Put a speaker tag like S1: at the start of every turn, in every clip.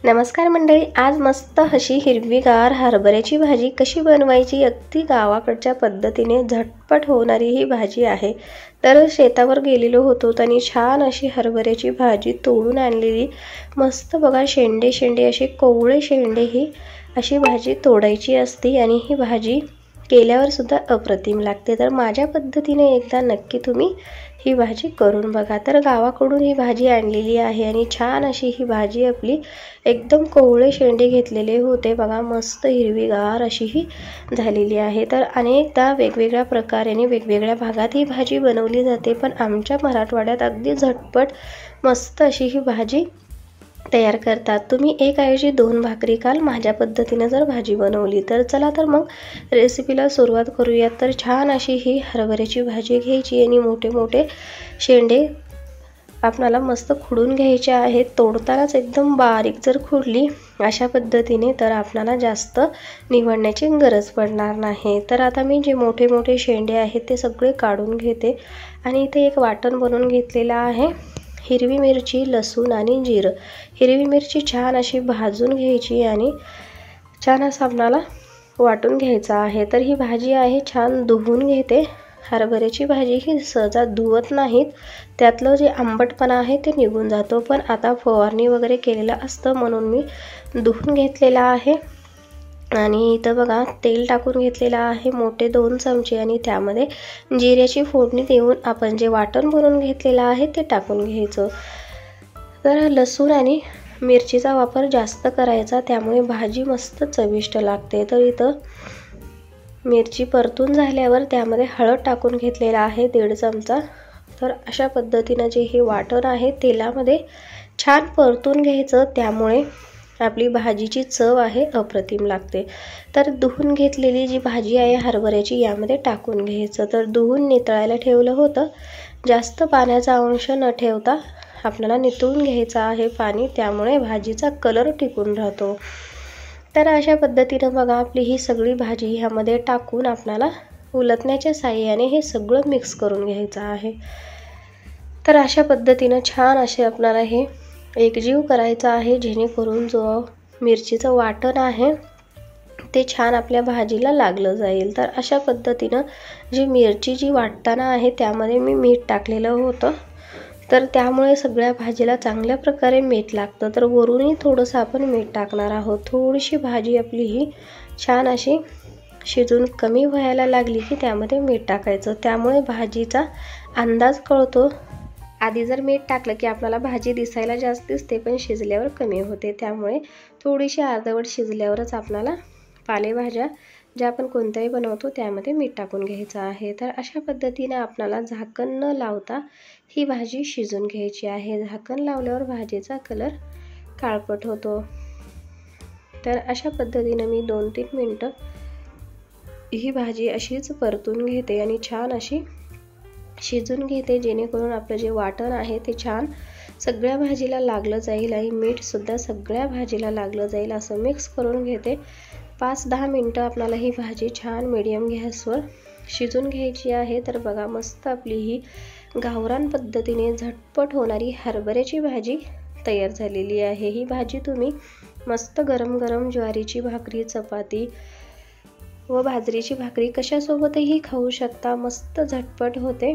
S1: नमस्कार मंडळी, आज मस्त अशी हिरवीगार हरभऱ्याची भाजी कशी बनवायची अगदी गावाकडच्या पद्धतीने झटपट होणारी ही भाजी आहे। तर शेतावर गेलेलो होतो आणि छान अशी हरभऱ्याची भाजी तोडून आणलेली। मस्त बघा, शेंडे शेंडे असे कोवळे शेंडे ही अशी भाजी तोडायची असते आणि ही भाजी केल्यावर सुद्धा अप्रतिम लागते। तर माझ्या पद्धतीने एकदा नक्की तुम्ही ही भाजी करून बघा। तर गावाकडून ही भाजी आणलेली आहे आणि छान अशी ही भाजी आपली एकदम कोवळे शेंडे घेतलेले होते बघा, मस्त हिरवीगार अशी ही झालेली आहे। तर अनेकदा वेगवेगळ्या प्रकाराने वेगवेगळ्या भागात ही भाजी बनवली जाते, पण आमच्या मराठवाड्यात अगदी झटपट मस्त अशी ही भाजी तयार करतात। तुम्ही एक ऐवजी दोन भाकरी काल माझ्या पद्धतीने जर भाजी बनवली तर चला तर मग रेसिपीला सुरुवात करूया। तर छान अशी ही हरभऱ्याची भाजी घ्यायची आणि मोठे मोठे शेंडे आपल्याला मस्त खुडून घ्यायचे आहेत। तोडतानाच एकदम बारीक जर खुडली अशा पद्धतीने तर आपल्याला जास्त निवडण्याची गरज पडणार नाही। तर आता मी जे मोठे मोठे शेंडे आहेत ते सगळे काढून घेते आणि इथे एक वाटण बनवून घेतलेला आहे। हिरवी मिरची, लसूण आणि जिरं। हिरवी मिरची छान अशी भाजून घ्यायची आणि छान असं आपल्याला वाटून घ्यायचं आहे। तर ही भाजी आहे छान धुवून घेते। हरभऱ्याची भाजी ही सहजा धुवत नाहीत, त्यातलं जे आंबटपणा आहे ते निघून जातो, पण आता फवारणी वगैरे केलेलं असतं म्हणून मी धुवून घेतलेला आहे। आणि इथं बघा तेल टाकून घेतलेलं आहे मोठे 2 चमचे आणि त्यामध्ये जिऱ्याची फोडणी देऊन आपण जे वाटण बनवून घेतलेलं आहे ते टाकून घ्यायचं। तर लसूण आणि मिरचीचा वापर जास्त करायचा, त्यामुळे भाजी मस्त चविष्ट लागते। तर इथं मिरची परतून झाल्यावर त्यामध्ये हळद टाकून घेतलेला आहे 1.5 चमचा। तर अशा पद्धतीने जे हे वाटण आहे तेलामध्ये छान परतून घ्यायचं, त्यामुळे आपली भाजीची चव आहे अप्रतिम लागते। तर धुवून घेतलेली जी भाजी आहे हरभऱ्याची यामध्ये टाकून घ्यायचं। तर धुवून नितळायला ठेवलं होतं, जास्त पाण्याचा अंश न ठेवता आपल्याला नितळून घ्यायचं आहे पाणी, त्यामुळे भाजीचा कलर टिकून राहतो। तर अशा पद्धतीने बघा आपली ही सगळी भाजी ह्यामध्ये टाकून आपल्याला उलटण्याच्या साहाय्याने हे सगळं मिक्स करून घ्यायचं आहे। तर अशा पद्धतीने छान असे आपल्याला हे एकजीव करायचं आहे, जेणेकरून जो मिरचीचं वाटण आहे ते छान आपल्या भाजीला लागलं जाईल। तर अशा पद्धतीनं जी मिरची जी वाटताना आहे त्यामध्ये मी मीठ टाकलेलं होतं, तर त्यामुळे सगळ्या भाजीला चांगल्या प्रकारे मीठ लागतं। तर वरूनही थोडंसं आपण मीठ टाकणार आहोत। थोडीशी भाजी आपली ही छान अशी शिजून कमी व्हायला लागली की त्यामध्ये मीठ टाकायचं, त्यामुळे भाजीचा अंदाज कळतो। आधी जर मीठ टाकलं की आपल्याला भाजी दिसायला जास्त दिसते, पण शिजल्यावर कमी होते, त्यामुळे थोडीशी अर्धवट शिजल्यावरच आपल्याला पालेभाज्या ज्या आपण कोणत्याही बनवतो त्यामध्ये मीठ टाकून घ्यायचं आहे। तर अशा पद्धतीने आपल्याला झाकण न लावता ही भाजी शिजून घ्यायची आहे। झाकण लावल्यावर भाजीचा कलर काळपट होतो। तर अशा पद्धतीने मी 2-3 मिनटं ही भाजी अशीच परतून घेते आणि छान अशी शिजून घेते, जेणेकरून आपलं जे वाटण आहे ते छान सगळ्या भाजीला लागलं जाईल आणि मीठ सुद्धा सगळ्या भाजीला लागलं जाईल असं मिक्स करून घेते। 5-10 मिनटं आपल्याला ही भाजी छान मीडियम गॅसवर शिजून घ्यायची आहे। तर बघा मस्त आपली ही गावरान पद्धतीने झटपट होणारी हरभऱ्याची भाजी तयार झालेली आहे। ही भाजी तुम्ही मस्त गरम गरम ज्वारीची भाकरी, चपाती व बाजरीची भाकरी कशासोबतही खाऊ शकता, मस्त झटपट होते।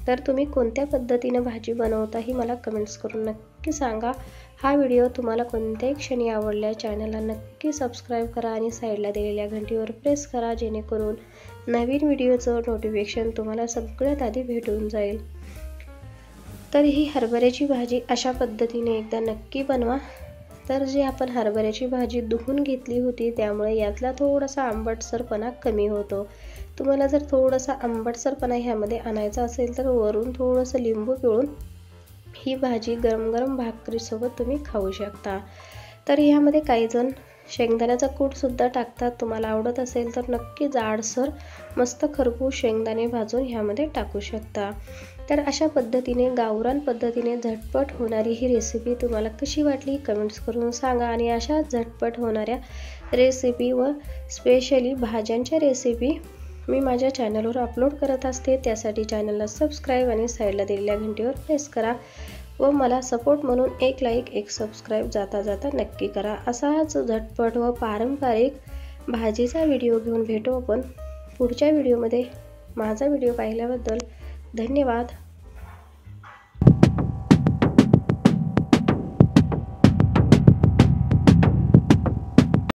S1: तर तुम्ही कोणत्या पद्धतीने भाजी बनवता ही मला कमेंट्स करून नक्की सांगा। हा व्हिडिओ तुम्हाला कोणत्याही क्षणी आवडल्या चॅनलला नक्की सबस्क्राईब करा आणि साईडला दिलेल्या घंटीवर प्रेस करा, जेणेकरून नवीन व्हिडिओचं नोटिफिकेशन तुम्हाला सगळ्यात आधी भेटून जाईल। तर ही हरभऱ्याची भाजी अशा पद्धतीने एकदा नक्की बनवा। तर जी आपण हरभऱ्याची भाजी धुवून घेतली होती त्यामुळे यातला थोडासा आंबटसरपणा कमी होतो। तुम्हाला जर थोडासा आंबटसरपणा ह्यामध्ये आणायचा असेल तर वरून थोडंसं लिंबू पिळून ही भाजी गरम गरम भाकरीसोबत तुम्ही खाऊ शकता। तर ह्यामध्ये काही जण शेंगदाण्याचा कूट सुद्धा टाकतात, तुम्हाला आवडत असेल तर नक्की जाडसर मस्त खरपूस शेंगदाणे भाजून ह्यामध्ये टाकू शकता। तर अशा पद्धतीने गावरान पद्धतीने झटपट होणारी ही रेसिपी तुम्हाला कशी वाटली कमेंट्स करून सांगा। आणि अशा झटपट होणाऱ्या रेसिपी व स्पेशली भाज्यांच्या रेसिपी मी माझ्या चॅनलवर अपलोड करत असते, त्यासाठी चॅनलला सबस्क्राईब आणि साईडला दिलेल्या घंटीवर प्रेस करा। व मला सपोर्ट म्हणून एक लाईक एक सबस्क्राईब जाता जाता नक्की करा। असाच झटपट व पारंपरिक भाजीचा व्हिडिओ घेऊन भेटू आपण पुढच्या व्हिडिओमध्ये। माझा व्हिडिओ पाहिल्याबद्दल धन्यवाद।